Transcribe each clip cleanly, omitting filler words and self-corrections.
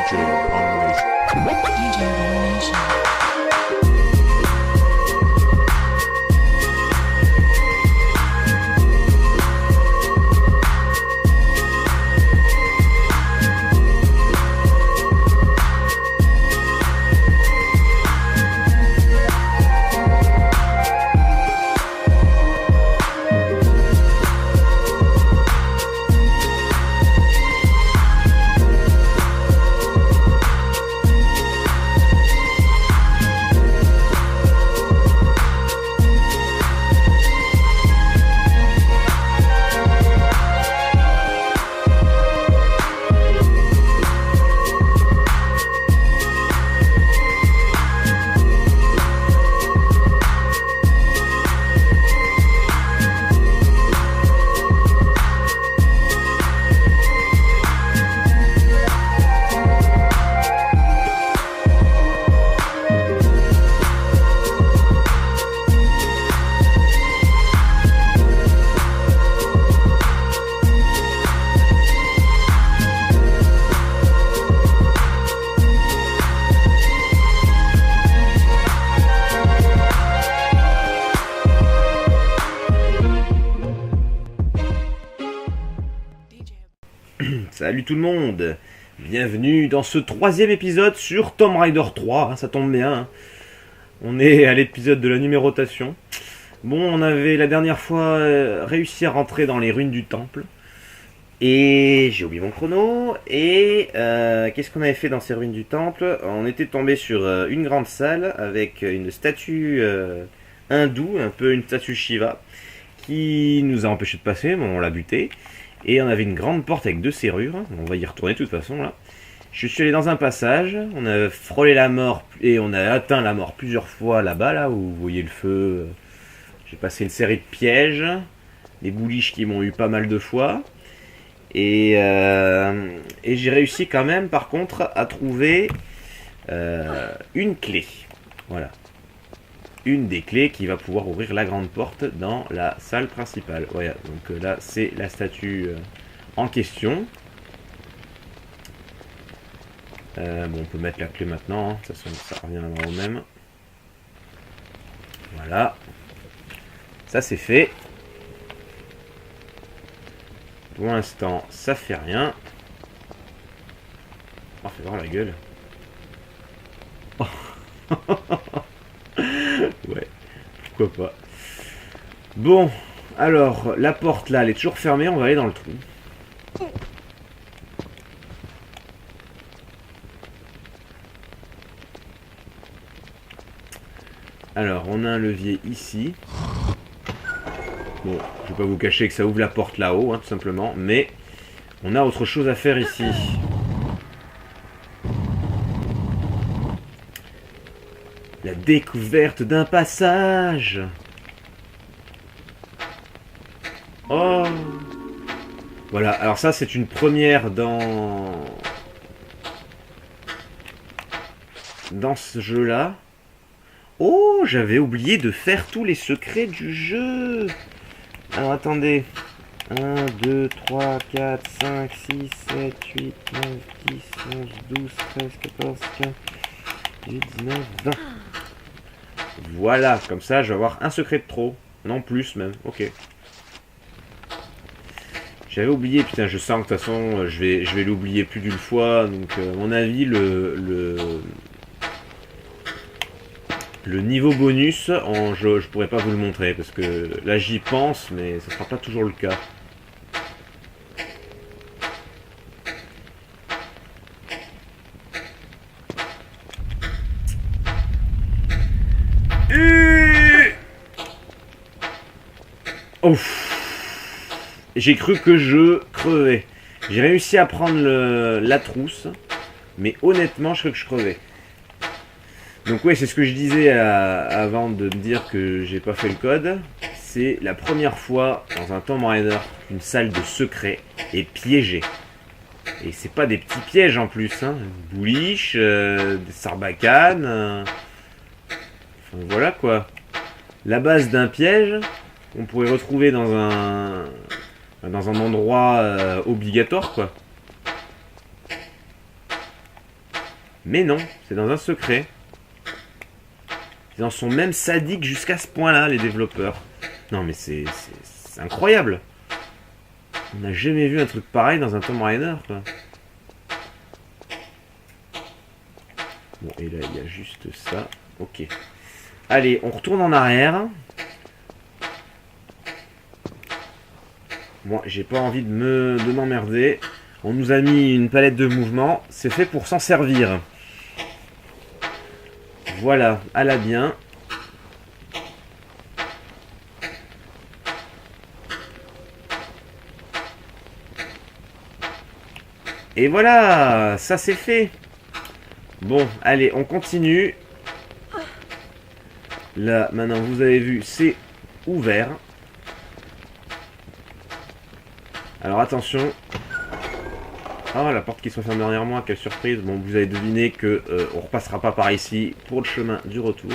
DJ Abomination. DJ Abomination. Salut tout le monde, bienvenue dans ce troisième épisode sur Tomb Raider 3, ça tombe bien, on est à l'épisode de la numérotation. Bon, on avait la dernière fois réussi à rentrer dans les ruines du temple, et j'ai oublié mon chrono, et qu'est-ce qu'on avait fait dans ces ruines du temple? On était tombé sur une grande salle avec une statue hindoue, un peu une statue Shiva, qui nous a empêché de passer, mais on l'a buté. Et on avait une grande porte avec 2 serrures. On va y retourner de toute façon là. Je suis allé dans un passage. On a frôlé la mort et on a atteint la mort plusieurs fois là-bas, là où vous voyez le feu. J'ai passé une série de pièges. Des bouliches qui m'ont eu pas mal de fois. Et j'ai réussi quand même par contre à trouver une clé. Voilà. Une des clés qui va pouvoir ouvrir la grande porte dans la salle principale. Voilà, donc là c'est la statue en question. Bon, on peut mettre la clé maintenant, hein. Ça reviendra au même. Voilà. Ça c'est fait. Pour l'instant, ça fait rien. Oh, fais voir la gueule. Ouais, pourquoi pas. Bon, alors, la porte là, elle est toujours fermée, on va aller dans le trou. Alors, on a un levier ici. Bon, je vais pas vous cacher que ça ouvre la porte là-haut, hein, tout simplement, mais on a autre chose à faire ici. La découverte d'un passage. Oh. Voilà, alors ça c'est une première dans ce jeu-là. Oh, j'avais oublié de faire tous les secrets du jeu. Alors attendez. 1, 2, 3, 4, 5, 6, 7, 8, 9, 10, 11, 12, 13, 14, 15, 18, 19, 20. Voilà, comme ça je vais avoir un secret de trop. Non, plus même, ok. J'avais oublié, putain, je sens que de toute façon je vais l'oublier plus d'une fois. Donc à mon avis le niveau bonus, je pourrais pas vous le montrer. Parce que là j'y pense, mais ça sera pas toujours le cas. Ouf. J'ai cru que je crevais. J'ai réussi à prendre la trousse, mais honnêtement, je crois que je crevais. Donc ouais, c'est ce que je disais avant de me dire que j'ai pas fait le code. C'est la première fois dans un Tomb Raider qu'une salle de secret est piégée. Et c'est pas des petits pièges en plus, hein. Bouliches, des sarbacanes. Enfin, voilà quoi. La base d'un piège qu'on pourrait retrouver dans un endroit obligatoire quoi. Mais non, c'est dans un secret. Ils en sont même sadiques jusqu'à ce point-là, les développeurs. Non mais c'est incroyable. On n'a jamais vu un truc pareil dans un Tomb Raider, quoi. Bon, et là, il y a juste ça. Ok. Allez, on retourne en arrière. Moi, j'ai pas envie de m'emmerder. On nous a mis une palette de mouvement. C'est fait pour s'en servir. Voilà, à la bien. Et voilà, ça c'est fait. Bon, allez, on continue. Là, maintenant, vous avez vu, c'est ouvert. Alors, attention. Ah, la porte qui se referme derrière moi, quelle surprise. Bon, vous avez deviné que on repassera pas par ici pour le chemin du retour.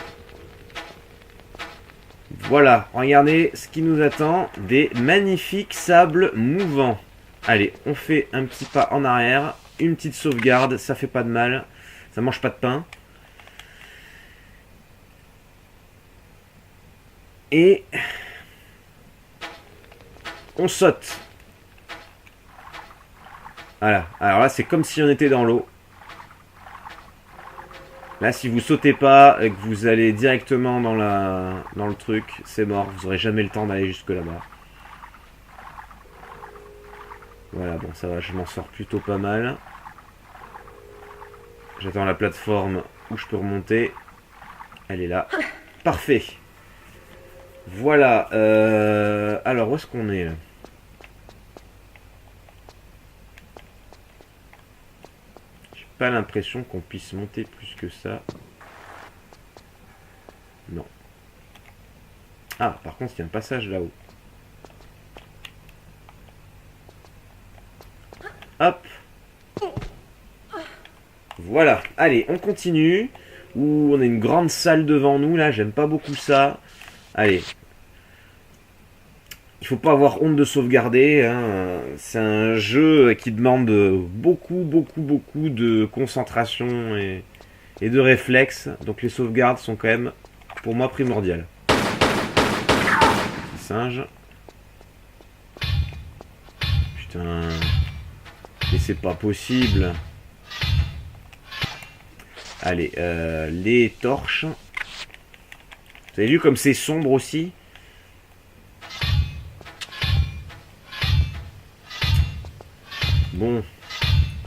Voilà, regardez ce qui nous attend. Des magnifiques sables mouvants. Allez, on fait un petit pas en arrière. Une petite sauvegarde, ça fait pas de mal. Ça mange pas de pain. Et on saute. Voilà. Alors là, c'est comme si on était dans l'eau. Là, si vous sautez pas et que vous allez directement dans le truc, c'est mort. Vous aurez jamais le temps d'aller jusque là-bas. Voilà, bon, ça va, je m'en sors plutôt pas mal. J'attends la plateforme où je peux remonter. Elle est là. Parfait. Voilà. Alors, où est-ce qu'on est là ? J'ai pas l'impression qu'on puisse monter plus que ça. Non. Ah, par contre, il y a un passage là-haut. Hop. Voilà. Allez, on continue. Ouh, on a une grande salle devant nous, là. J'aime pas beaucoup ça. Allez. Il faut pas avoir honte de sauvegarder. Hein. C'est un jeu qui demande beaucoup de concentration et de réflexe. Donc les sauvegardes sont quand même, pour moi, primordiales. Petit singe. Putain. Mais c'est pas possible. Allez, les torches. Vous avez vu comme c'est sombre aussi ? Bon,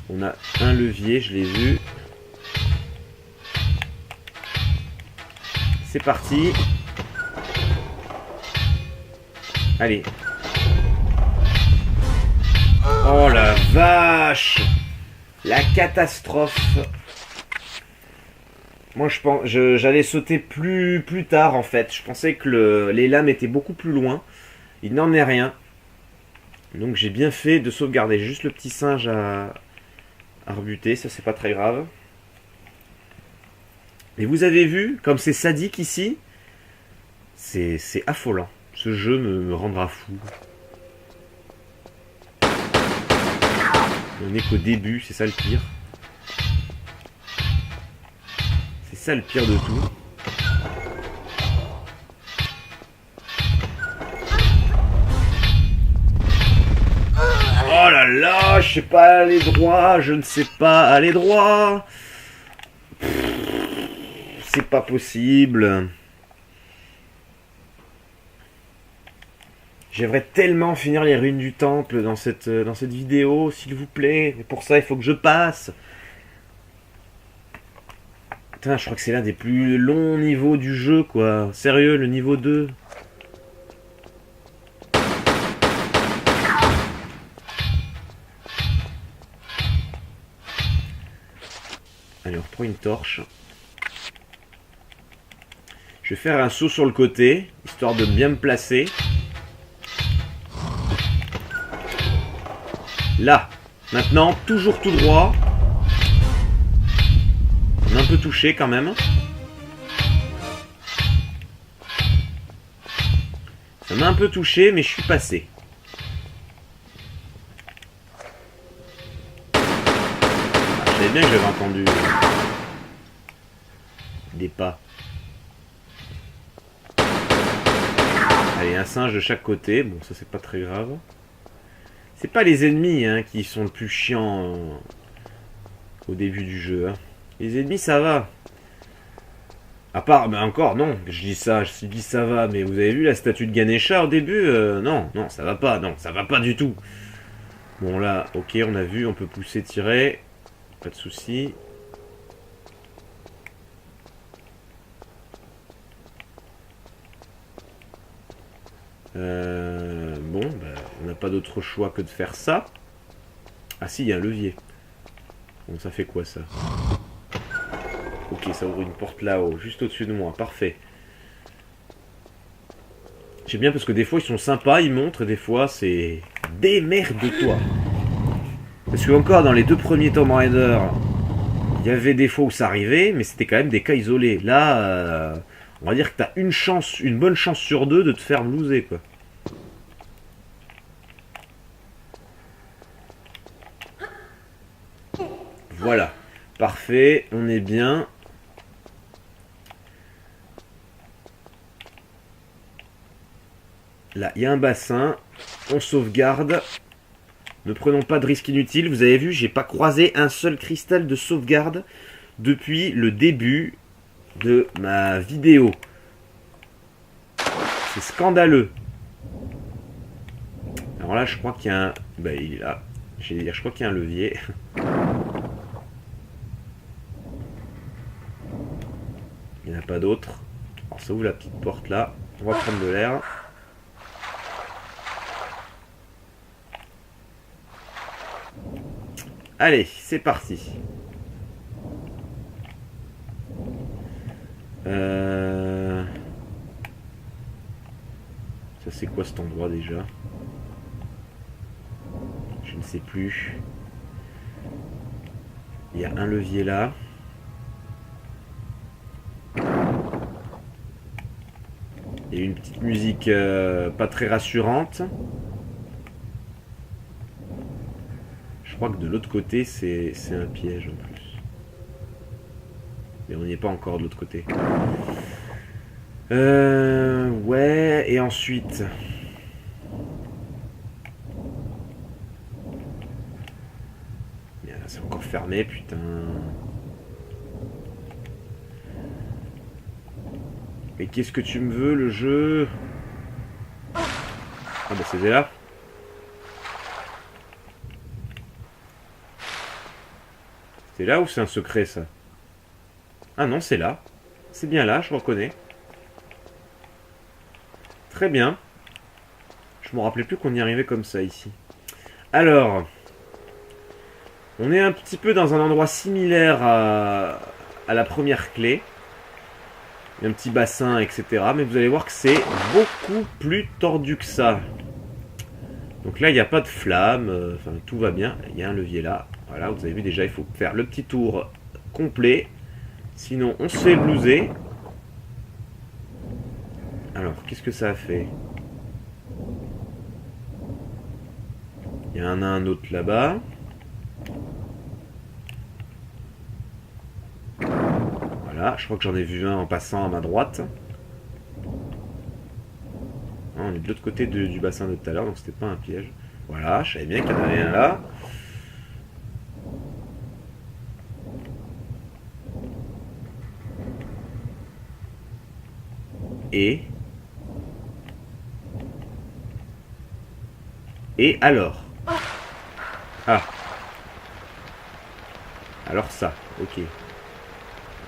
on a un levier, je l'ai vu. C'est parti. Allez. Oh la vache! La catastrophe. Moi j'allais sauter plus tard en fait. Je pensais que les lames étaient beaucoup plus loin. Il n'en est rien. Donc j'ai bien fait de sauvegarder. J'ai juste le petit singe à rebuter. Ça c'est pas très grave. Et vous avez vu, comme c'est sadique ici, c'est affolant. Ce jeu me rendra fou. On n'est qu'au début, c'est ça le pire. C'est ça le pire de tout. Oh là là, je sais pas aller droit, je ne sais pas aller droit. C'est pas possible. J'aimerais tellement finir les ruines du temple dans cette vidéo, s'il vous plaît. Mais pour ça, il faut que je passe. Putain, je crois que c'est l'un des plus longs niveaux du jeu, quoi. Sérieux, le niveau 2. Allez, on reprend une torche. Je vais faire un saut sur le côté, histoire de bien me placer. Là. Maintenant, toujours tout droit. On est un peu touché quand même. Ça m'a un peu touché, mais je suis passé. Ah, je savais bien que j'avais entendu. des pas. Allez, un singe de chaque côté. Bon, ça c'est pas très grave. C'est pas les ennemis hein, qui sont le plus chiants au début du jeu. Hein. Les ennemis, ça va. À part, mais encore, non, je dis ça va, mais vous avez vu la statue de Ganesha au début non, ça va pas, non, ça va pas du tout. Bon là, ok, on a vu, on peut pousser, tirer. Pas de soucis. Bon, bah, on n'a pas d'autre choix que de faire ça. Ah si, il y a un levier. Bon, ça fait quoi ça? Ok, ça ouvre une porte là-haut, juste au-dessus de moi, parfait. J'aime bien parce que des fois ils sont sympas, ils montrent, et des fois c'est... Démerde-toi. Parce que encore dans les 2 premiers Tomb Raider, il y avait des fois où ça arrivait, mais c'était quand même des cas isolés. Là, on va dire que t'as une bonne chance sur 2 de te faire blouser, quoi. Voilà, parfait, on est bien. Là, il y a un bassin, on sauvegarde. Ne prenons pas de risques inutiles. Vous avez vu, j'ai pas croisé un seul cristal de sauvegarde depuis le début de ma vidéo. C'est scandaleux. Alors là, je crois qu'il y a un... Bah, il est là. Je crois qu'il y a un levier. Il n'y en a pas d'autre. Alors ça ouvre la petite porte là. On va prendre de l'air. Allez, c'est parti. Ça c'est quoi cet endroit déjà? Je ne sais plus. Il y a un levier là. Il y a une petite musique pas très rassurante. Je crois que de l'autre côté c'est un piège en plus. Mais on n'y est pas encore de l'autre côté. Ouais, et ensuite... C'est encore fermé, putain. Mais qu'est-ce que tu me veux, le jeu? Ah bah c'était là. C'est là ou c'est un secret, ça? Ah non, c'est là. C'est bien là, je reconnais. Très bien. Je me rappelais plus qu'on y arrivait comme ça, ici. Alors... On est un petit peu dans un endroit similaire à la première clé. Il y a un petit bassin, etc. Mais vous allez voir que c'est beaucoup plus tordu que ça. Donc là, il n'y a pas de flamme. Enfin, tout va bien. Il y a un levier là. Voilà, vous avez vu déjà, il faut faire le petit tour complet. Sinon, on se fait blouser. Alors, qu'est-ce que ça a fait? Il y en a un autre là-bas. Voilà, je crois que j'en ai vu un en passant à ma droite. On est de l'autre côté du bassin de tout à l'heure, donc c'était pas un piège. Voilà, je savais bien qu'il y en avait un là. Et alors? Ah. Alors ça, ok.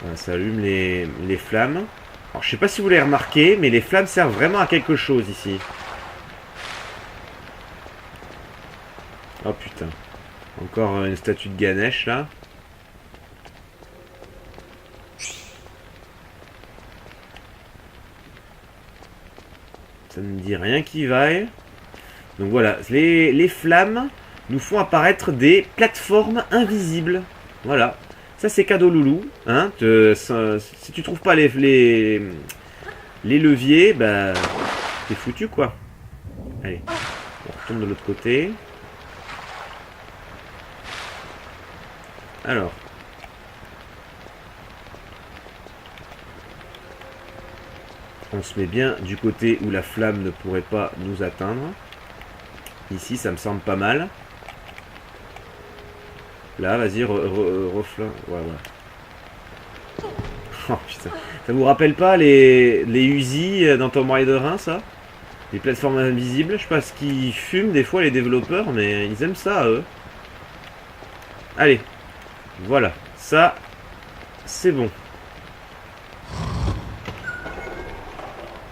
Voilà, ça allume les flammes. Alors je sais pas si vous l'avez remarqué, mais les flammes servent vraiment à quelque chose ici. Oh putain. Encore une statue de Ganesh là. Ça ne me dit rien qui vaille. Donc voilà, les flammes nous font apparaître des plateformes invisibles. Voilà. Ça c'est cadeau loulou. Hein. Si tu trouves pas les leviers, bah t'es foutu quoi. Allez, on retourne de l'autre côté. Alors. On se met bien du côté où la flamme ne pourrait pas nous atteindre. Ici, ça me semble pas mal. Là, vas-y, reflin. Ouais. Oh putain. Ça vous rappelle pas les Uzi dans Tomb Raider 1, ça? Les plateformes invisibles, je sais pas ce qu'ils fument des fois les développeurs, mais ils aiment ça, eux. Allez, voilà, ça, c'est bon.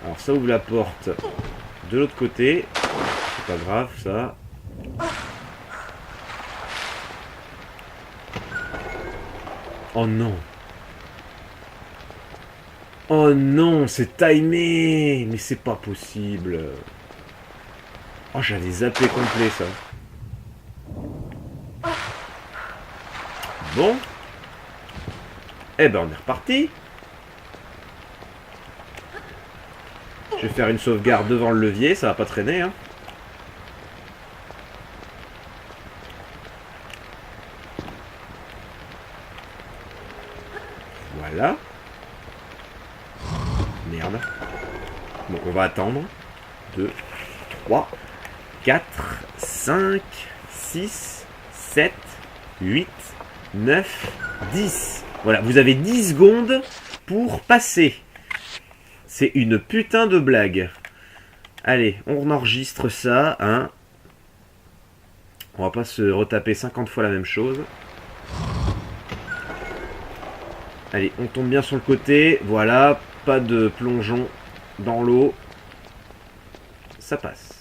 Alors ça ouvre la porte de l'autre côté. C'est pas grave, ça. Oh non. Oh non, c'est timé. Mais c'est pas possible. Oh, j'avais zappé complet, ça. Bon. Eh ben, on est reparti. Je vais faire une sauvegarde devant le levier, ça va pas traîner, hein. Voilà. Merde. Bon, on va attendre. 2, 3, 4, 5, 6, 7, 8, 9, 10. Voilà, vous avez 10 secondes pour passer. C'est une putain de blague. Allez, on enregistre ça, hein. On va pas se retaper 50 fois la même chose. Allez, on tombe bien sur le côté. Voilà, pas de plongeon dans l'eau. Ça passe.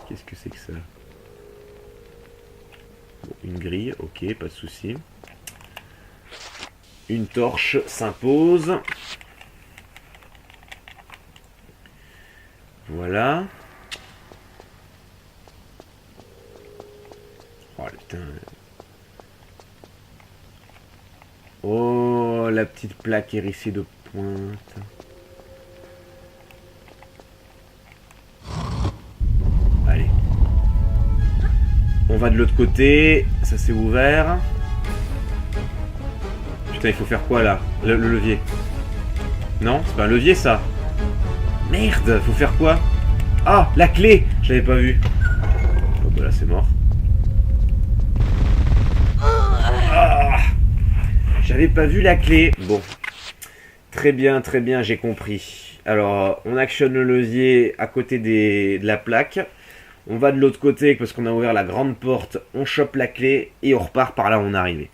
Qu'est-ce que c'est que ça? Bon, une grille, ok, pas de souci. Une torche s'impose. Voilà. Oh putain. Oh, la petite plaque hérissée de pointe. Allez. On va de l'autre côté. Ça s'est ouvert. Putain, il faut faire quoi là? Le levier. Non, c'est pas un levier ça. Merde, faut faire quoi? Ah, la clé! Je l'avais pas vu. Oh bah là c'est mort. Ah, j'avais pas vu la clé. Bon. Très bien, j'ai compris. Alors, on actionne le levier à côté de la plaque. On va de l'autre côté parce qu'on a ouvert la grande porte. On chope la clé et on repart par là où on est arrivé.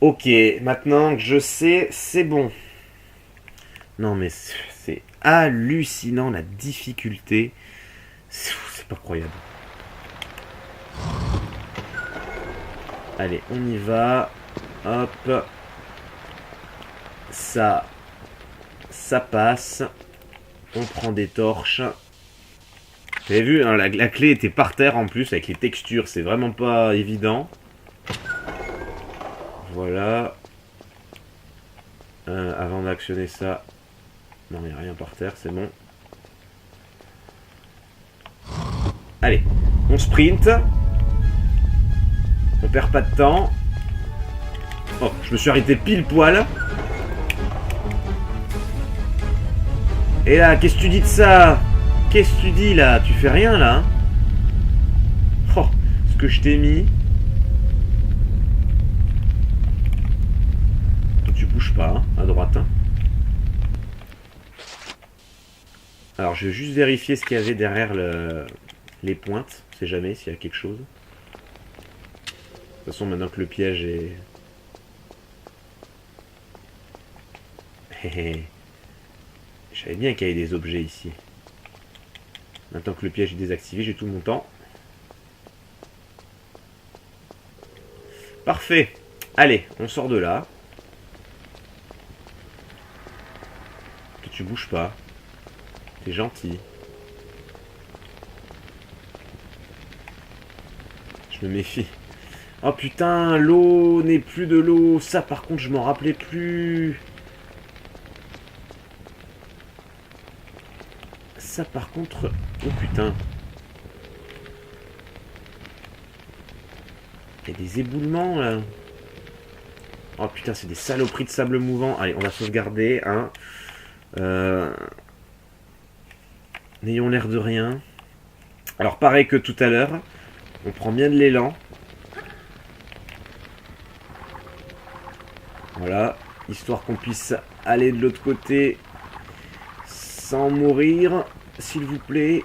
Ok, maintenant que je sais, c'est bon. Non mais c'est hallucinant la difficulté. C'est pas croyable. Allez, on y va. Hop. Ça passe. On prend des torches. Vous avez vu, hein, la clé était par terre en plus avec les textures. C'est vraiment pas évident. Voilà. Avant d'actionner ça. Non, il n'y a rien par terre, c'est bon. Allez, on sprint. On perd pas de temps. Oh, je me suis arrêté pile poil. Et là, qu'est-ce que tu dis de ça? Qu'est-ce que tu dis là? Tu fais rien là, hein? Oh, ce que je t'ai mis. Tu bouges pas, hein, à droite. Hein. Alors, je vais juste vérifier ce qu'il y avait derrière les pointes. On sait jamais s'il y a quelque chose. De toute façon, maintenant que le piège est... Je savais bien qu'il y avait des objets ici. Maintenant que le piège est désactivé, j'ai tout mon temps. Parfait. Allez, on sort de là. Tu bouges pas. T'es gentil. Je me méfie. Oh putain, l'eau n'est plus de l'eau. Ça par contre, je m'en rappelais plus. Ça par contre... Oh putain. Il y a des éboulements là. Oh putain, c'est des saloperies de sable mouvant. Allez, on va sauvegarder, hein. N'ayons l'air de rien. Alors pareil que tout à l'heure, on prend bien de l'élan. Voilà, histoire qu'on puisse aller de l'autre côté sans mourir, s'il vous plaît.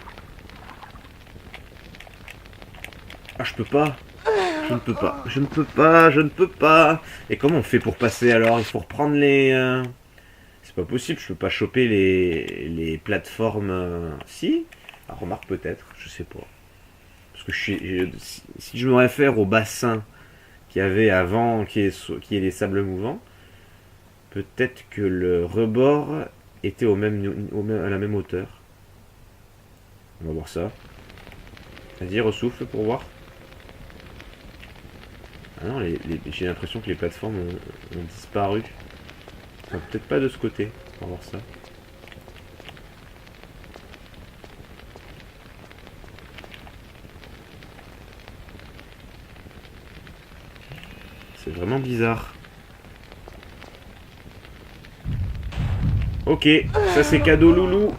Ah, je peux pas. Je ne peux pas. Je ne peux pas. Je ne peux pas. Et comment on fait pour passer alors? Il faut reprendre les... C'est pas possible, je peux pas choper les plateformes... Si? Ah, remarque peut-être, je sais pas. Parce que si je me réfère au bassin qu'il y avait avant, qui est les sables mouvants, peut-être que le rebord était à la même hauteur. On va voir ça. Vas-y, ressouffle pour voir. Ah non, j'ai l'impression que les plateformes ont disparu. Enfin, peut-être pas de ce côté. On va voir ça. C'est vraiment bizarre. Ok, ça c'est cadeau loulou.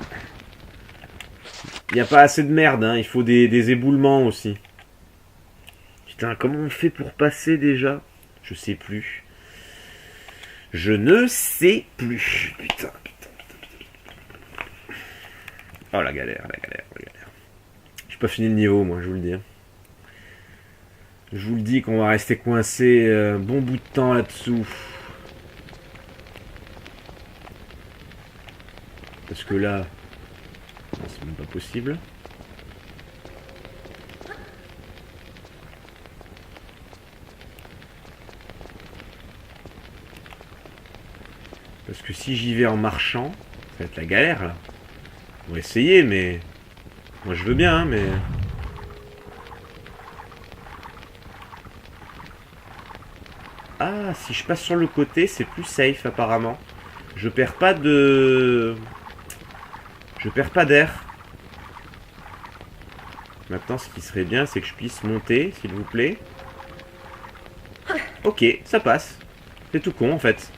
Il n'y a pas assez de merde, hein. Il faut des éboulements aussi. Putain, comment on fait pour passer déjà? Je sais plus. Je ne sais plus. Putain. Oh la galère. J'ai pas fini le niveau, moi, je vous le dis. Je vous le dis qu'on va rester coincé bon bout de temps là-dessous. Parce que là... Non, c'est même pas possible. Parce que si j'y vais en marchant, ça va être la galère là. On va essayer, mais... Moi je veux bien, hein, mais... Ah, si je passe sur le côté, c'est plus safe apparemment. Je perds pas de... Je perds pas d'air. Maintenant, ce qui serait bien, c'est que je puisse monter, s'il vous plaît. Ok, ça passe. C'est tout con, en fait.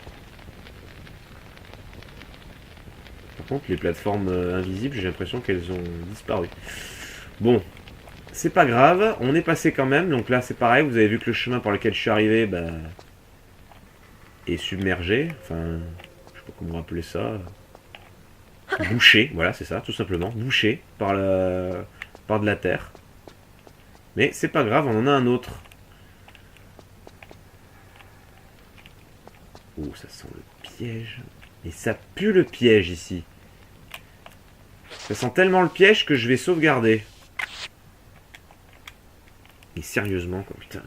Par contre, les plateformes invisibles, j'ai l'impression qu'elles ont disparu. Bon, c'est pas grave. On est passé quand même. Donc là, c'est pareil. Vous avez vu que le chemin par lequel je suis arrivé, bah, est submergé. Enfin, je sais pas comment appeler ça. Bouché, voilà, c'est ça, tout simplement. Bouché par de la terre. Mais c'est pas grave, on en a un autre. Oh, ça sent le piège. Et ça pue le piège ici. Ça sent tellement le piège que je vais sauvegarder. Et sérieusement, quoi, putain,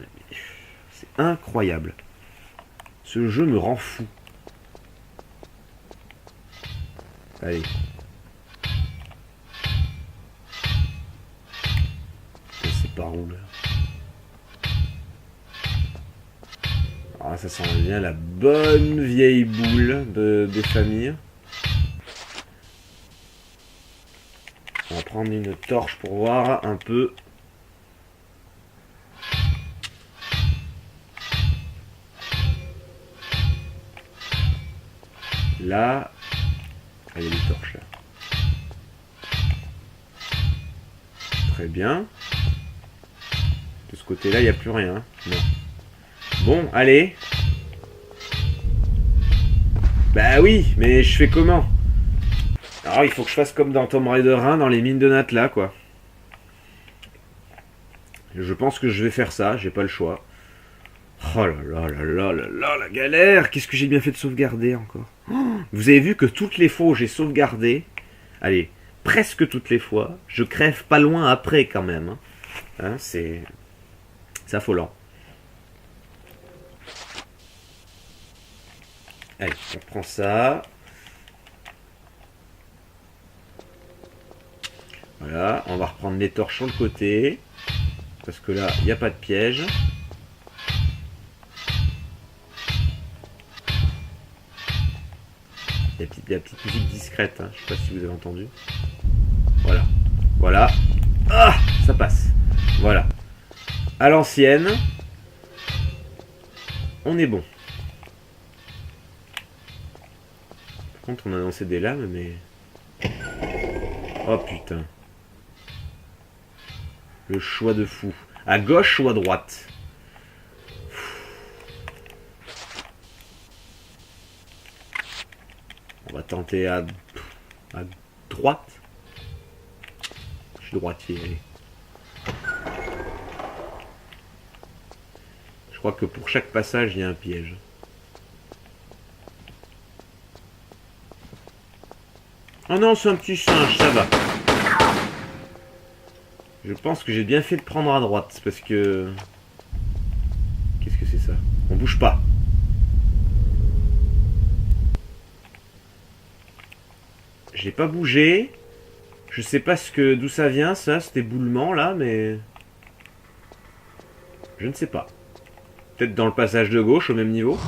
c'est incroyable. Ce jeu me rend fou. Allez. C'est par où là? Ah, ça sent bien la bonne vieille boule des familles. On va prendre une torche pour voir un peu. Là, il y a des torches là. Très bien. De ce côté-là, il n'y a plus rien. Non. Bon, allez. Bah oui, mais je fais comment? Alors, il faut que je fasse comme dans Tomb Raider 1, dans les mines de Natla, quoi. Je pense que je vais faire ça, j'ai pas le choix. Oh là là là là là là, la galère! Qu'est-ce que j'ai bien fait de sauvegarder encore? Oh, vous avez vu que toutes les fois où j'ai sauvegardé, allez, presque toutes les fois, je crève pas loin après quand même. Hein, c'est affolant. Allez, on prend ça. Voilà, on va reprendre les torches sur le côté. Parce que là, il n'y a pas de piège. Il y a la petite musique discrète, hein. Je sais pas si vous avez entendu. Voilà. Voilà. Ah, ça passe. Voilà. À l'ancienne. On est bon. contre, on a lancé des lames, mais... Oh putain. Le choix de fou. À gauche ou à droite? On va tenter à droite. Je suis droitier, allez. Je crois que pour chaque passage, il y a un piège. Oh non, c'est un petit singe, ça va. Je pense que j'ai bien fait de prendre à droite, parce que... Qu'est-ce que c'est ça? On bouge pas. J'ai pas bougé. Je sais pas d'où ça vient, ça, cet éboulement là, mais... Je ne sais pas. Peut-être dans le passage de gauche, au même niveau.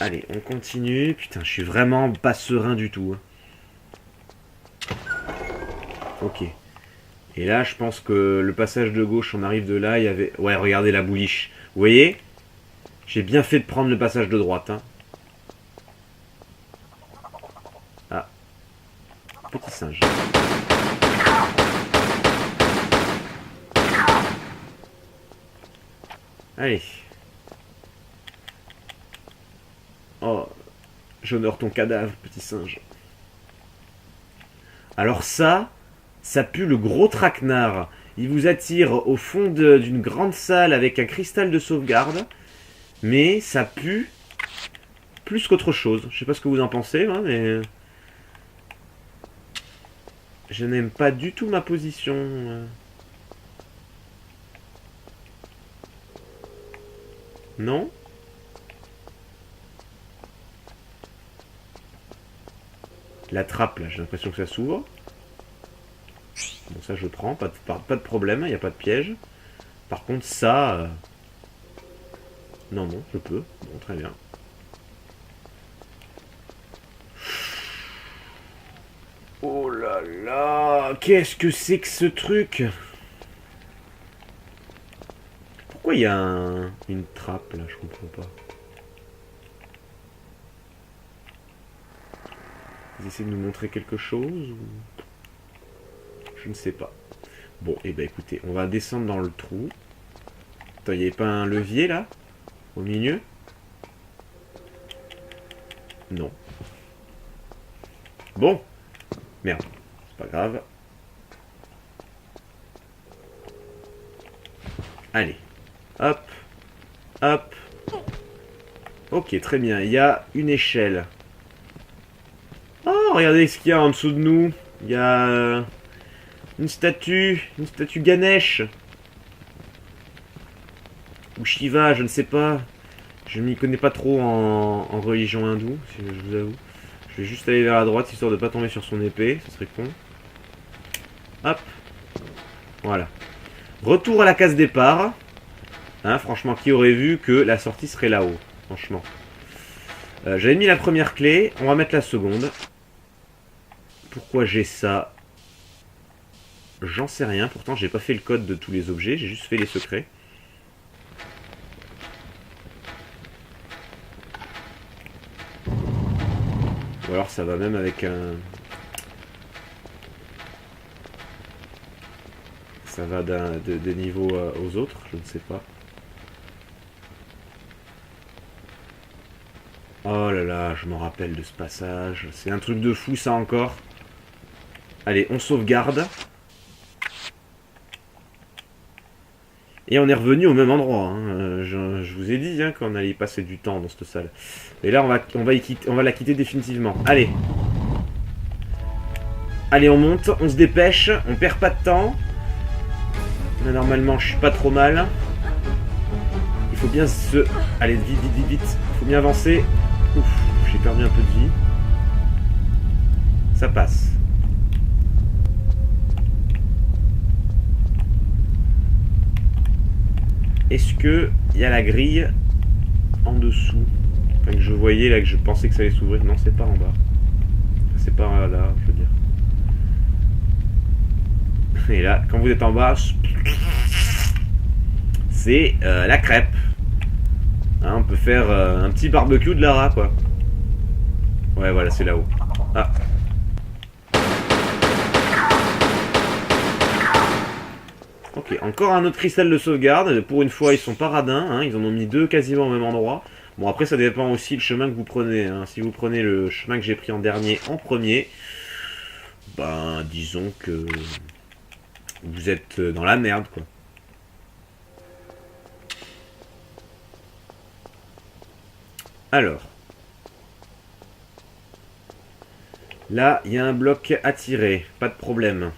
Allez, on continue. Putain, je suis vraiment pas serein du tout. Ok. Et là, je pense que le passage de gauche, on arrive de là, il y avait... Ouais, regardez la bouliche. Vous voyez? J'ai bien fait de prendre le passage de droite. Hein. Ah. Petit singe. Allez. Oh. J'honore ton cadavre, petit singe. Alors ça pue le gros traquenard. Il vous attire au fond d'une grande salle avec un cristal de sauvegarde. Mais ça pue plus qu'autre chose. Je sais pas ce que vous en pensez, hein, mais... Je n'aime pas du tout ma position. Non? La trappe, là, j'ai l'impression que ça s'ouvre. Bon, ça, je prends. Pas de problème, il n'y a pas de piège. Par contre, ça... Non, je peux. Bon, très bien. Oh là là! Qu'est-ce que c'est que ce truc? Pourquoi il y a une trappe, là? Je comprends pas. Ils essaient de nous montrer quelque chose ou... Je ne sais pas. Bon, et ben écoutez, on va descendre dans le trou. Attends, il n'y avait pas un levier, là? Au milieu? Non. Bon. Merde. C'est pas grave. Allez. Hop. Hop. Ok, très bien. Il y a une échelle. Oh, regardez ce qu'il y a en dessous de nous. Il y a une statue Ganesh. Ou Shiva, je ne sais pas. Je ne m'y connais pas trop en religion hindoue, si je vous avoue. Je vais juste aller vers la droite, histoire de ne pas tomber sur son épée. Ce serait con. Hop. Voilà. Retour à la case départ. Hein, franchement, qui aurait vu que la sortie serait là-haut? Franchement. J'avais mis la première clé. On va mettre la seconde. Pourquoi j'ai ça? J'en sais rien. Pourtant, j'ai pas fait le code de tous les objets. J'ai juste fait les secrets. Ou alors ça va même avec un... Ça va des niveaux aux autres, je ne sais pas. Oh là là, je m'en rappelle de ce passage. C'est un truc de fou ça encore. Allez, on sauvegarde. Et on est revenu au même endroit. Hein. Je vous ai dit hein, qu'on allait y passer du temps dans cette salle. Et là, on va la quitter définitivement. Allez. Allez, on monte, on se dépêche, on perd pas de temps. Là, normalement, je suis pas trop mal. Il faut bien se... Allez, vite, vite, vite, vite. Il faut bien avancer. Ouf, j'ai perdu un peu de vie. Ça passe. Est-ce que il y a la grille en dessous? Enfin, que je voyais là, que je pensais que ça allait s'ouvrir. Non, c'est pas en bas. C'est pas là, je veux dire. Et là, quand vous êtes en bas, c'est la crêpe. Hein, on peut faire un petit barbecue de Lara, quoi. Ouais, voilà, c'est là-haut. Ah. Ok, encore un autre cristal de sauvegarde. Pour une fois, ils sont pas radins. Hein, ils en ont mis 2 quasiment au même endroit. Bon, après, ça dépend aussi le chemin que vous prenez. Hein. Si vous prenez le chemin que j'ai pris en dernier, en premier, ben, disons que vous êtes dans la merde, quoi. Alors. Là, il y a un bloc à tirer. Pas de problème.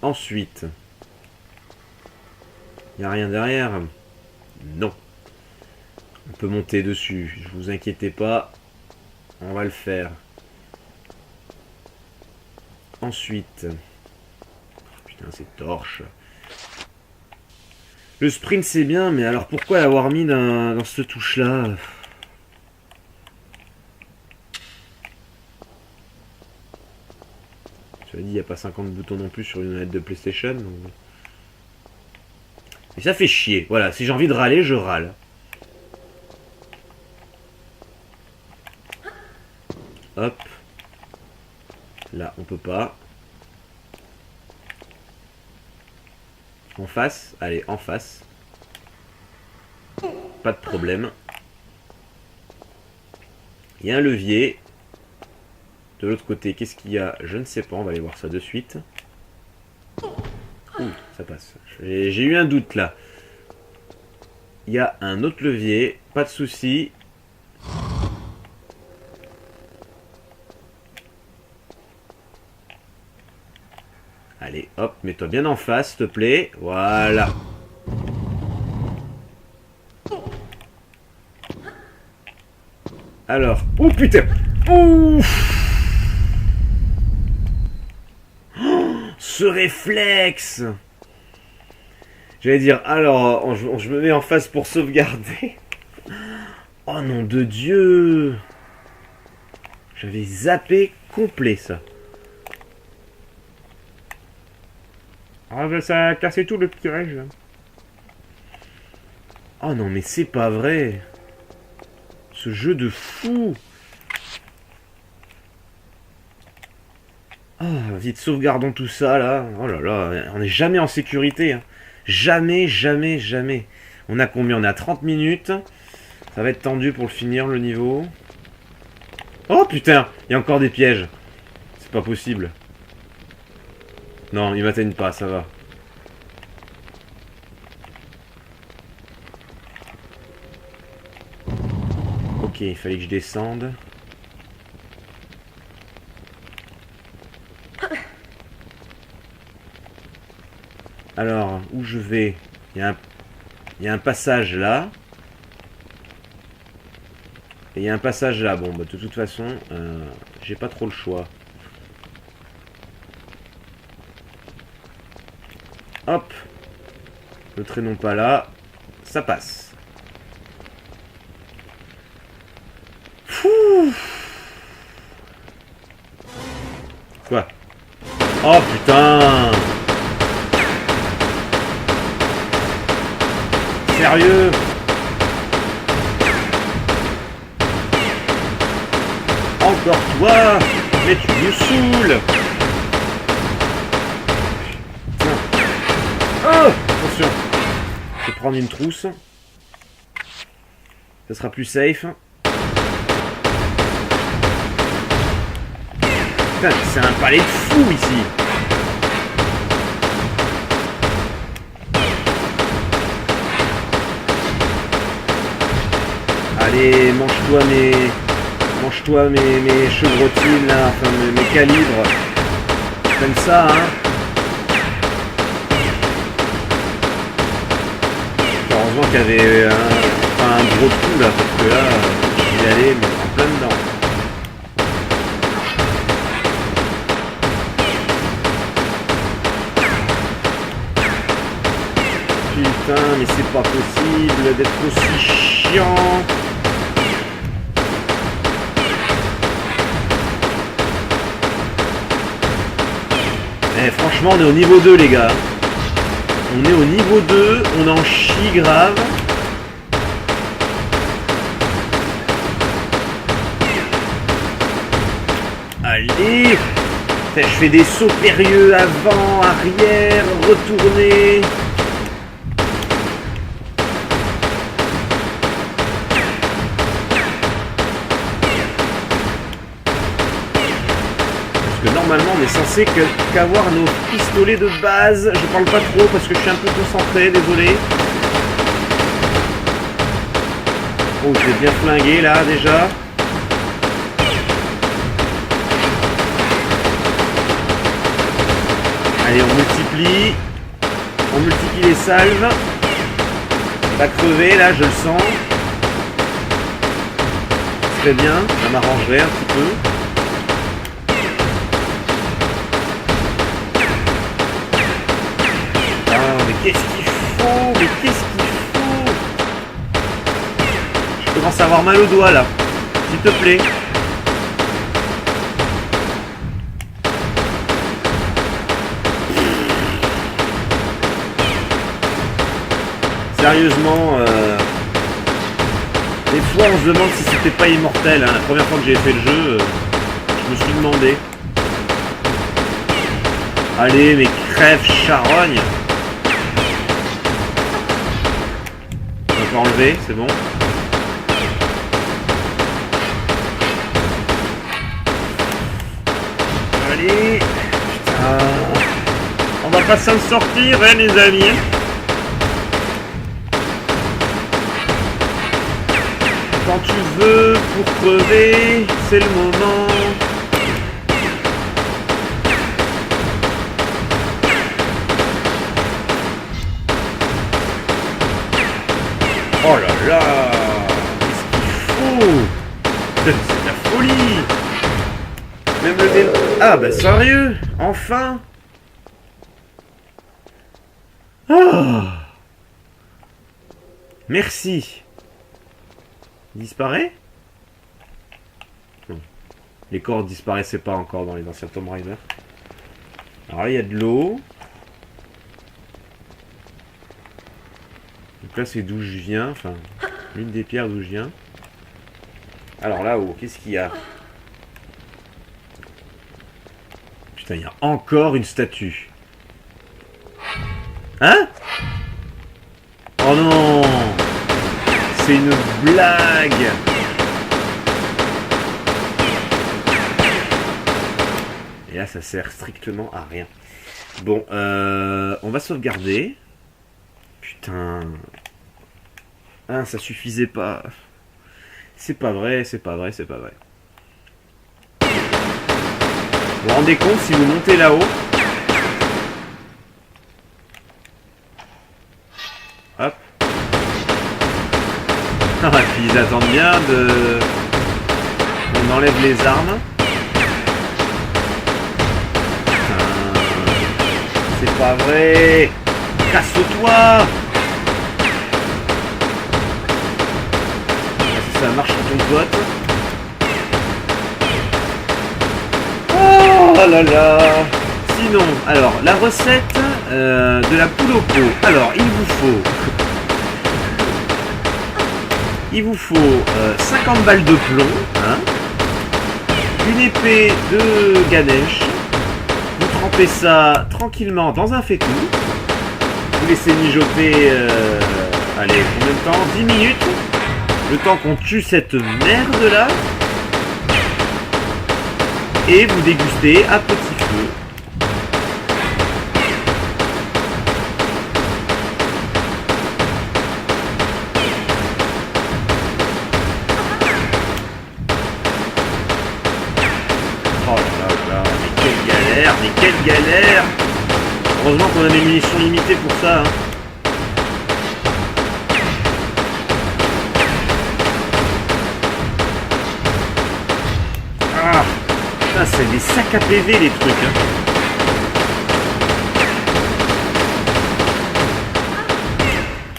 Ensuite. Il n'y a rien derrière. Non. On peut monter dessus. Je vous inquiétez pas. On va le faire. Ensuite. Putain, c'est torche. Le sprint c'est bien, mais alors pourquoi l'avoir mis dans cette touche là? Tu as dit, il n'y a pas 50 boutons non plus sur une manette de PlayStation. Donc... Et ça fait chier. Voilà, si j'ai envie de râler, je râle. Hop. Là, on peut pas. En face. Allez, en face. Pas de problème. Il y a un levier. De l'autre côté, qu'est-ce qu'il y a? Je ne sais pas, on va aller voir ça de suite. Ouh, ça passe. J'ai eu un doute là. Il y a un autre levier, pas de souci. Allez, hop, mets-toi bien en face, s'il te plaît. Voilà. Alors, oh putain. Ouf. Ce réflexe! J'allais dire, alors, je me mets en face pour sauvegarder. Oh nom de Dieu! J'avais zappé complet, ça. Ah ben ça a cassé tout le piège. Oh non mais c'est pas vrai. Ce jeu de fou. Ah, vite, sauvegardons tout ça, là. Oh là là, on n'est jamais en sécurité. Hein. Jamais, jamais, jamais. On a combien? On a 30 minutes. Ça va être tendu pour le finir, le niveau. Oh putain, il y a encore des pièges. C'est pas possible. Non, ils m'atteignent pas, ça va. Ok, il fallait que je descende. Alors, où je vais? Il y a un passage là. Et il y a un passage là. Bon, bah, de toute façon, j'ai pas trop le choix. Hop. Ne traînons pas là. Ça passe. Fouh. Quoi? Oh putain! Sérieux? Encore toi? Mais tu me saoules! Oh! Attention! Je vais prendre une trousse. Ça sera plus safe. Putain, c'est un palais de fou ici! Allez, mange-toi mes chevrotines là, enfin mes calibres. Comme ça, hein. Heureusement qu'il y avait un gros trou là, parce que là, j'y allais mais en plein dedans. Putain, mais c'est pas possible d'être aussi chiant. Eh, franchement, on est au niveau 2, les gars. On est au niveau 2, on en chie grave. Allez! Je fais des sauts périlleux avant, arrière, retourner. Parce que normalement on est censé qu'avoir nos pistolets de base. Je parle pas trop parce que je suis un peu concentré, désolé. Oh, je vais bien flinguer là déjà. Allez, on multiplie les salves. On va crever là, je le sens. Très bien, ça m'arrangerait un petit peu. Ah, mais qu'est-ce qu'il faut? Je commence à avoir mal au doigt là, s'il te plaît. Sérieusement, des fois on se demande si c'était pas immortel. Hein. La première fois que j'ai fait le jeu, je me suis demandé. Allez, mais crève charogne. On va pas enlever, c'est bon. Allez, putain. On va pas s'en sortir, hein, les amis. Quand tu veux pour crever, c'est le moment. Oh là là, qu'est-ce qu'il faut? C'est de la folie. Même le dé... Ah bah sérieux, enfin. Ah. Merci. Il disparaît? Non. Les corps disparaissaient pas encore dans les anciens Tomb Raider. Alors là, il y a de l'eau. Donc là, c'est d'où je viens. Enfin, l'une des pierres d'où je viens. Alors là-haut, qu'est-ce qu'il y a? Putain, il y a encore une statue. Hein? Oh non! C'est une blague. Et là, ça sert strictement à rien. Bon, on va sauvegarder. Putain. Ah, ça suffisait pas. C'est pas vrai. Vous vous rendez compte si vous montez là-haut? Hop. Ah, puis ils attendent bien de... On enlève les armes. C'est pas vrai. Casse-toi. Si ça marche sur ton pote. Oh là là. Sinon, alors, la recette de la poule au pot. Alors, il vous faut 50 balles de plomb, hein, une épée de Ganesh, vous trempez ça tranquillement dans un fétou, vous laissez mijoter, allez, combien de temps? 10 minutes, le temps qu'on tue cette merde là, et vous dégustez à petit feu. Mais quelle galère! Heureusement qu'on a des munitions limitées pour ça. Hein. Ah! Putain, c'est des sacs à PV les trucs. Hein.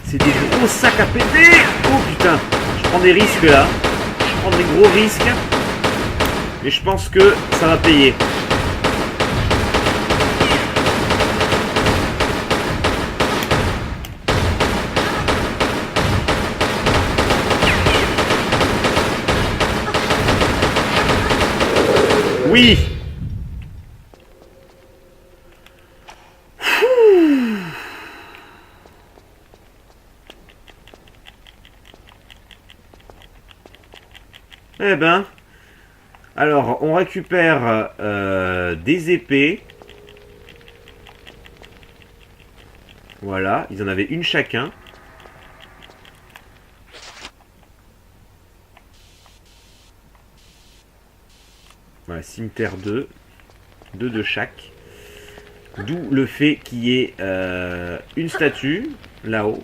C'est des gros sacs à PV! Oh putain! Je prends des risques là. Je prends des gros risques. Mais je pense que ça va payer. Oui. Eh ben, alors on récupère des épées. Voilà, ils en avaient une chacun. Voilà, cimetière 2. 2 de chaque. D'où le fait qu'il y ait une statue là-haut.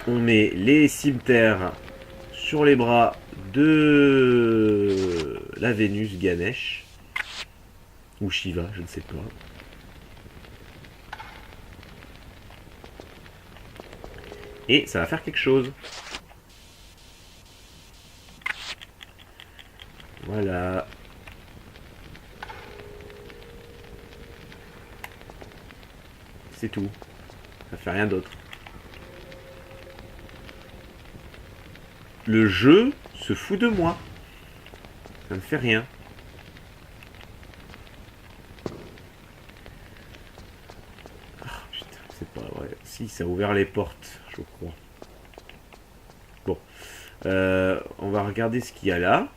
On met les cimetières sur les bras de la Vénus Ganesh. Ou Shiva, je ne sais pas. Et ça va faire quelque chose. Voilà. C'est tout. Ça fait rien d'autre. Le jeu se fout de moi. Ça ne fait rien. Ah putain, c'est pas vrai. Si, ça a ouvert les portes, je crois. Bon. On va regarder ce qu'il y a là.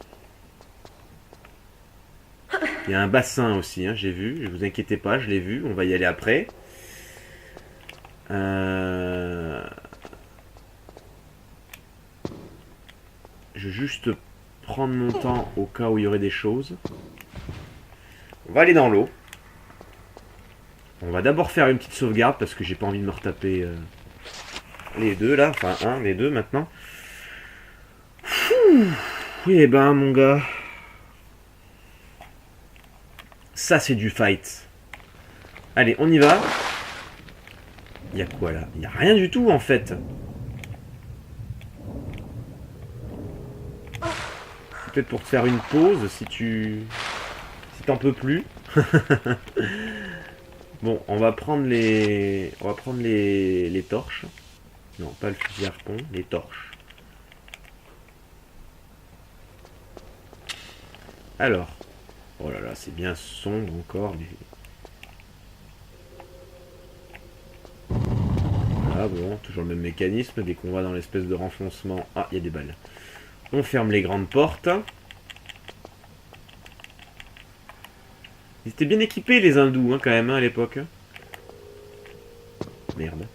Il y a un bassin aussi, hein, j'ai vu. Ne vous inquiétez pas, je l'ai vu. On va y aller après. Je vais juste prendre mon temps au cas où il y aurait des choses. On va aller dans l'eau. On va d'abord faire une petite sauvegarde parce que j'ai pas envie de me retaper les deux là. Enfin, les deux maintenant. Oui, eh ben, mon gars. Ça, c'est du fight. Allez, on y va. Il y a quoi là? Il n'y a rien du tout en fait. Peut-être pour te faire une pause si t'en peux plus. Bon, on va prendre les torches. Non, pas le fusil harpon, les torches. Alors, oh là là, c'est bien sombre encore. Mais... voilà, bon, toujours le même mécanisme. Dès qu'on va dans l'espèce de renfoncement, ah, il y a des balles. On ferme les grandes portes. Ils étaient bien équipés les hindous, hein, quand même, hein, à l'époque. Merde.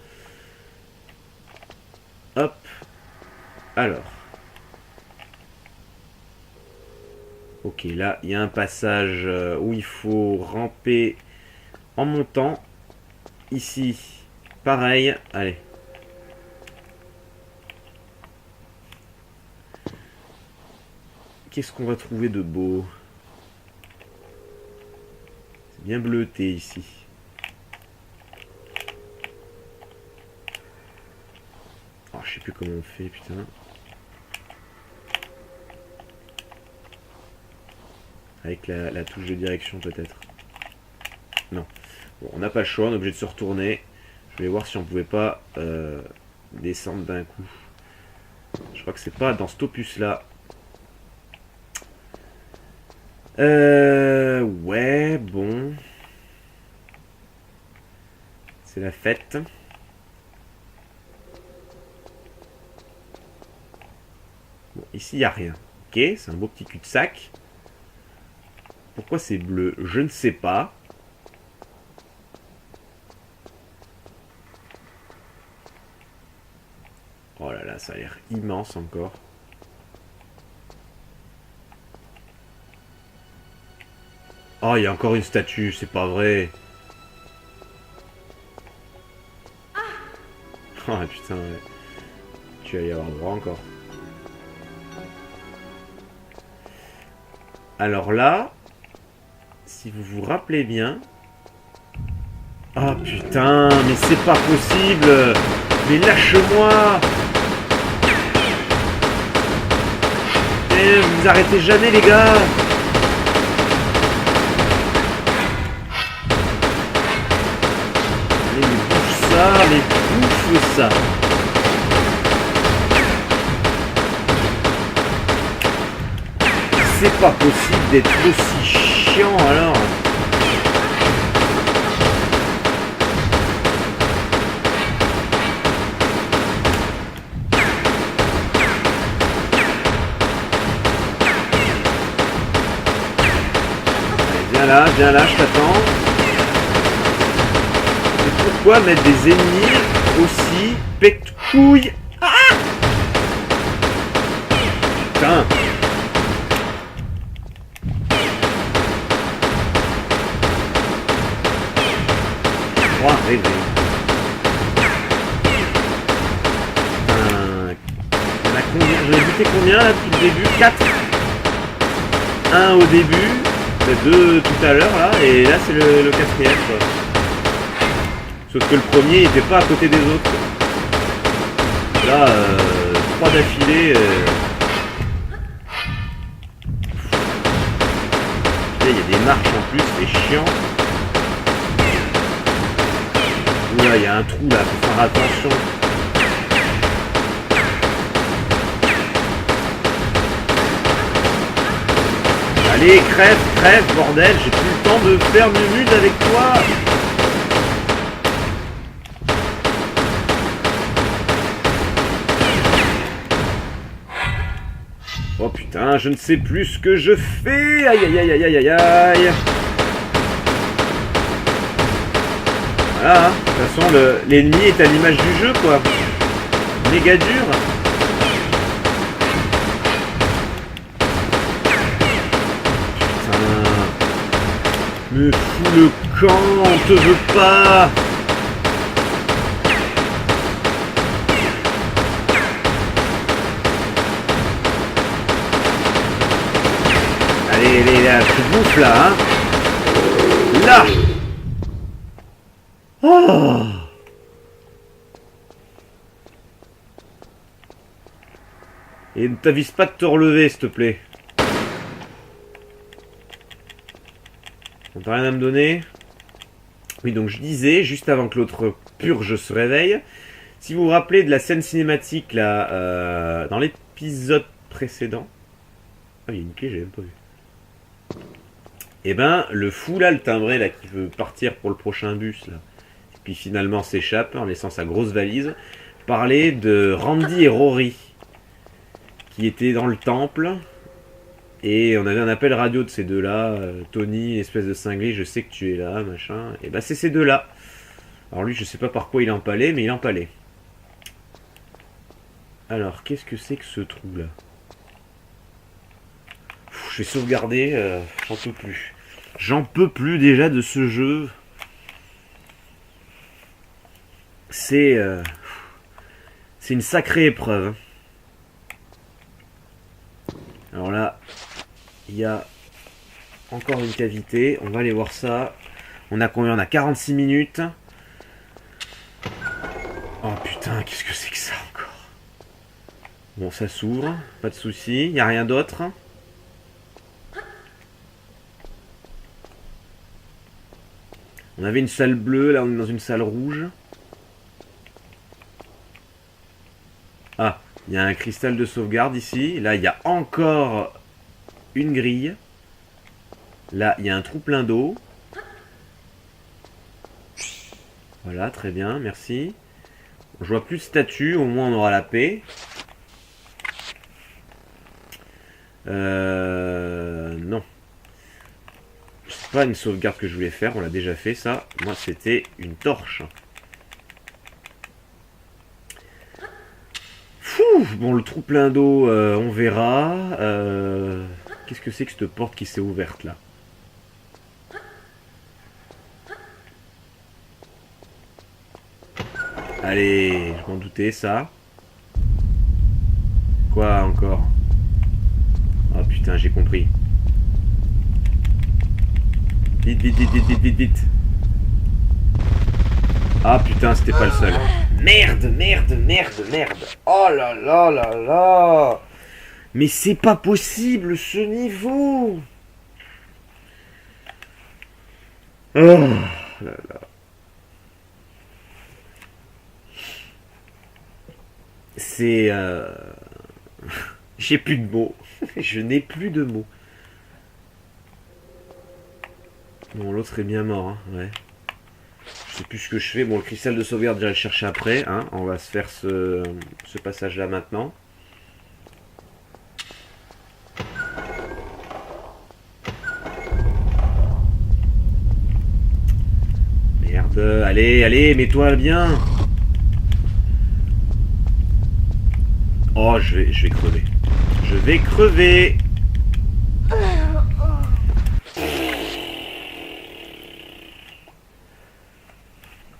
Hop. Alors. Ok, là, il y a un passage où il faut ramper en montant. Ici, pareil. Allez. Qu'est-ce qu'on va trouver de beau? C'est bien bleuté ici. Oh, je sais plus comment on fait, putain. Avec la touche de direction peut-être. Non. Bon, on n'a pas le choix, on est obligé de se retourner. Je vais voir si on pouvait pas descendre d'un coup. Je crois que c'est pas dans cet opus là. Ouais, bon. C'est la fête. Bon, ici il n'y a rien. Ok, c'est un beau petit cul-de-sac. Pourquoi c'est bleu? Je ne sais pas. Oh là là, ça a l'air immense encore. Oh, il y a encore une statue, c'est pas vrai. Oh putain, ouais. Tu vas y avoir droit encore. Alors là, si vous vous rappelez bien... oh putain, mais c'est pas possible. Mais lâche-moi. Vous arrêtez jamais les gars. Allez, mais bouffe ça, mais bouffe ça. c'est pas possible d'être aussi chiant alors. Viens là, je t'attends. Et pourquoi mettre des ennemis aussi pète-couilles? Ah! Putain. Oh, rêver. Il y en a combien? J'en ai buté combien là depuis le début? 4. Un au début. 2 tout à l'heure là, et là c'est le quatrième quoi. Sauf que le premier il était pas à côté des autres. Là, 3 d'affilée. Il y a des marches en plus, c'est chiant. Oula, il y a un trou là, faut faire attention. Allez, crève, bordel, j'ai plus le temps de faire mumuse avec toi. Oh putain, je ne sais plus ce que je fais. Aïe aïe aïe aïe aïe aïe aïe. Voilà, hein. De toute façon, l'ennemi est à l'image du jeu, quoi. Méga dur. Me fous le camp, on te veut pas. Allez, là, tu bouffes là, hein. Là. Oh. Et ne t'avise pas de te relever, s'il te plaît. T'as rien à me donner? Oui, donc je disais, juste avant que l'autre purge se réveille, si vous vous rappelez de la scène cinématique là, dans l'épisode précédent. Ah, il y a une clé, j'ai même pas vu. Et ben, le fou là, le timbré là, qui veut partir pour le prochain bus là, et puis finalement s'échappe en laissant sa grosse valise, parlait de Randy et Rory, qui étaient dans le temple. Et on avait un appel radio de ces deux-là. Tony, espèce de cinglé, je sais que tu es là, machin. Et bah c'est ces deux-là. Alors lui, je sais pas par quoi il empalait, mais il empalait. Alors, qu'est-ce que c'est que ce trou-là? Je vais sauvegarder, j'en peux plus. J'en peux plus déjà de ce jeu. C'est une sacrée épreuve. Alors là, il y a encore une cavité. On va aller voir ça. On a combien? On a 46 minutes. Oh putain, qu'est-ce que c'est que ça encore? Bon, ça s'ouvre. Pas de souci. Il n'y a rien d'autre. On avait une salle bleue. Là, on est dans une salle rouge. Ah, il y a un cristal de sauvegarde ici. Là, il y a encore une grille. Là, il y a un trou plein d'eau. Voilà, très bien, merci. Je vois plus de statue, au moins on aura la paix. Non. C'est pas une sauvegarde que je voulais faire, on l'a déjà fait ça. Moi, c'était une torche. Bon, le trou plein d'eau, on verra. Qu'est-ce que c'est que cette porte qui s'est ouverte là? Allez, je m'en doutais, ça. Quoi encore? Oh putain, j'ai compris. Vite, vite, vite, vite, vite, vite, vite. Ah putain, c'était pas le seul. Merde, merde, merde, merde. Oh là là là là. Mais c'est pas possible ce niveau. Oh là là. C'est... J'ai plus de mots. Je n'ai plus de mots. Bon, l'autre est bien mort, hein, ouais. Je sais plus ce que je fais. Bon, le cristal de sauvegarde, j'irai le chercher après. Hein. On va se faire ce passage-là maintenant. Merde, allez, allez, mets-toi bien. Oh, je vais crever. Je vais crever.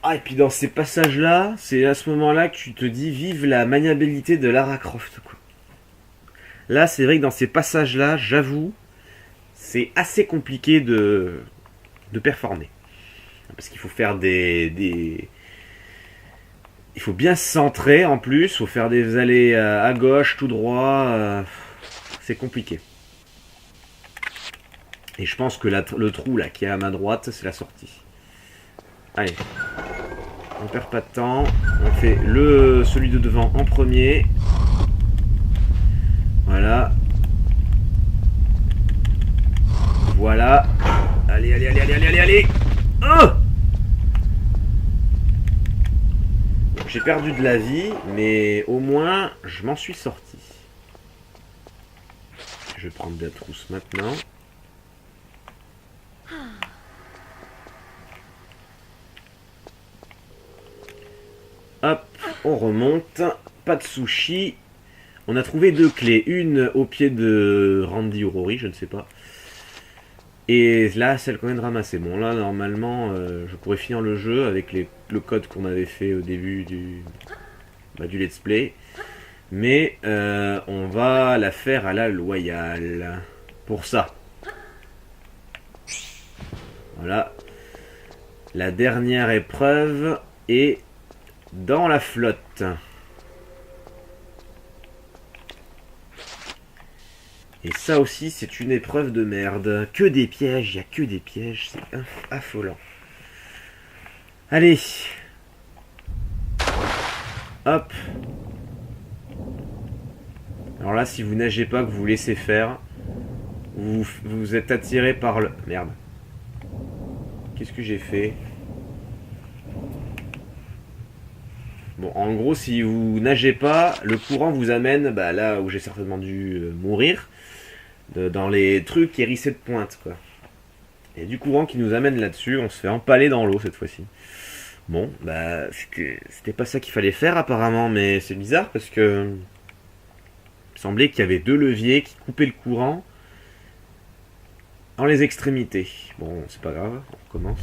Ah, et puis dans ces passages-là, c'est à ce moment-là que tu te dis vive la maniabilité de Lara Croft, quoi. Là, c'est vrai que dans ces passages-là, j'avoue, c'est assez compliqué de performer. Parce qu'il faut faire il faut bien se centrer en plus, il faut faire des allées à gauche, tout droit. C'est compliqué. Et je pense que le trou là qui est à ma droite, c'est la sortie. Allez. On perd pas de temps. On fait celui de devant en premier. Voilà. Voilà. Allez, allez, allez, allez, allez, allez, allez. Oh! J'ai perdu de la vie, mais au moins, je m'en suis sorti. Je vais prendre de la trousse maintenant. Hop, on remonte. Pas de sushi. On a trouvé 2 clés. Une au pied de Randy ou Rory, je ne sais pas. Et là, celle qu'on vient de ramasser. Bon, là, normalement, je pourrais finir le jeu avec le code qu'on avait fait au début du let's play. Mais on va la faire à la loyale. Pour ça. Voilà. La dernière épreuve est dans la flotte. Et ça aussi, c'est une épreuve de merde. Que des pièges, il n'y a que des pièges. C'est affolant. Allez. Hop. Alors là, si vous nagez pas, que vous laissez faire, vous êtes attiré par le... Merde. Qu'est-ce que j'ai fait? Bon, en gros, si vous nagez pas, le courant vous amène là où j'ai certainement dû mourir, dans les trucs hérissés de pointe, quoi. Et du courant qui nous amène là-dessus, on se fait empaler dans l'eau cette fois-ci. Bon, c'était pas ça qu'il fallait faire apparemment, mais c'est bizarre parce que il semblait qu'il y avait 2 leviers qui coupaient le courant dans les extrémités. Bon, c'est pas grave, on recommence.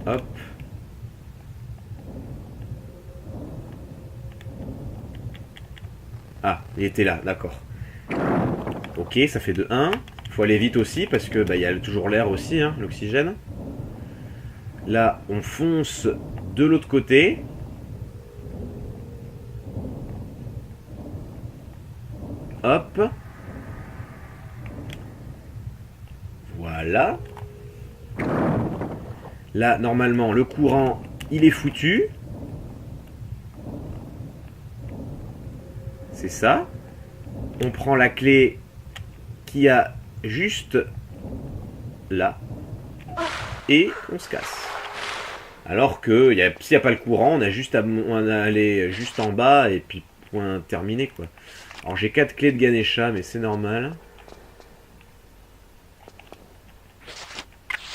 Hop. Ah, il était là, d'accord. Ok, ça fait de 1. Il faut aller vite aussi parce que il y a toujours l'air aussi, hein, l'oxygène. Là, on fonce de l'autre côté. Hop. Voilà. Là, normalement, le courant, il est foutu. C'est ça. On prend la clé qui a juste là. Et on se casse. Alors que s'il n'y a pas le courant, on a juste à aller juste en bas et puis point terminé, quoi. Alors j'ai 4 clés de Ganesha, mais c'est normal.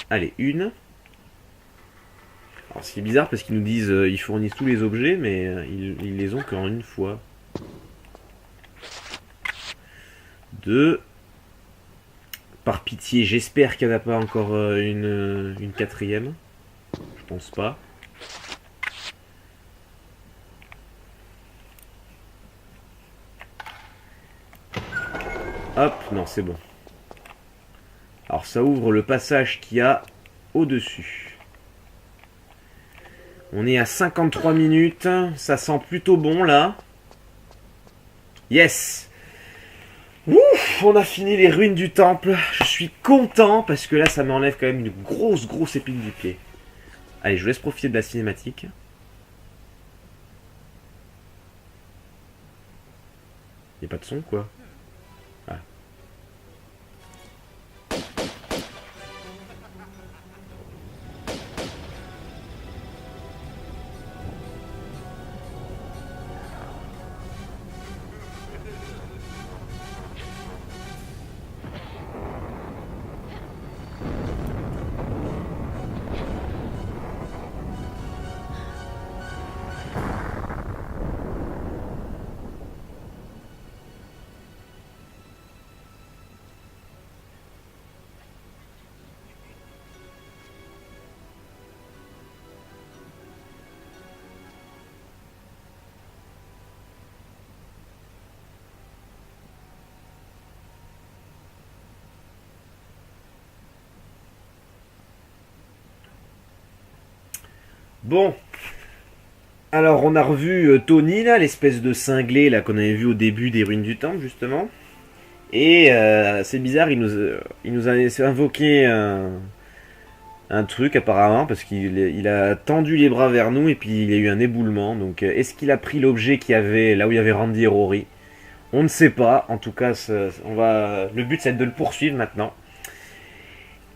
Allez, une. Alors c'est bizarre parce qu'ils nous disent ils fournissent tous les objets, mais ils les ont qu'en une fois. 2. Par pitié, j'espère qu'il n'y en a pas encore une 4e. Je pense pas. Hop, non, c'est bon. Alors ça ouvre le passage qu'il y a au-dessus. On est à 53 minutes. Ça sent plutôt bon là. Yes! Ouf, on a fini les ruines du temple. Je suis content parce que là ça m'enlève quand même une grosse épine du pied. Allez, je vous laisse profiter de la cinématique. Y a pas de son quoi. Bon, alors on a revu Tony là, l'espèce de cinglé là qu'on avait vu au début des Ruines du Temple justement. Et c'est bizarre, il nous a laissé invoquer un truc apparemment parce qu'il a tendu les bras vers nous et puis il y a eu un éboulement. Donc est-ce qu'il a pris l'objet qu'il y avait là où il y avait Randy et Rory? On ne sait pas. En tout cas, le but c'est de le poursuivre maintenant.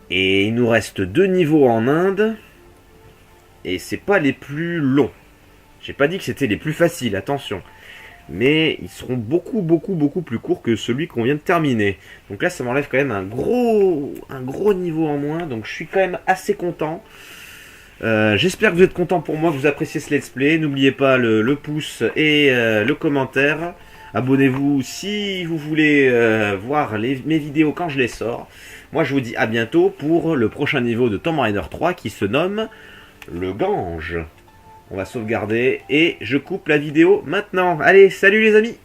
Et il nous reste 2 niveaux en Inde et c'est pas les plus longs. J'ai pas dit que c'était les plus faciles, attention. Mais ils seront beaucoup plus courts que celui qu'on vient de terminer. Donc là ça m'enlève quand même un gros niveau en moins, donc je suis quand même assez content. J'espère que vous êtes content pour moi, que vous appréciez ce let's play. N'oubliez pas le pouce et le commentaire. Abonnez-vous si vous voulez voir mes vidéos quand je les sors. Moi je vous dis à bientôt pour le prochain niveau de Tomb Raider 3 qui se nomme le Gange. On va sauvegarder et je coupe la vidéo maintenant. Allez, salut les amis!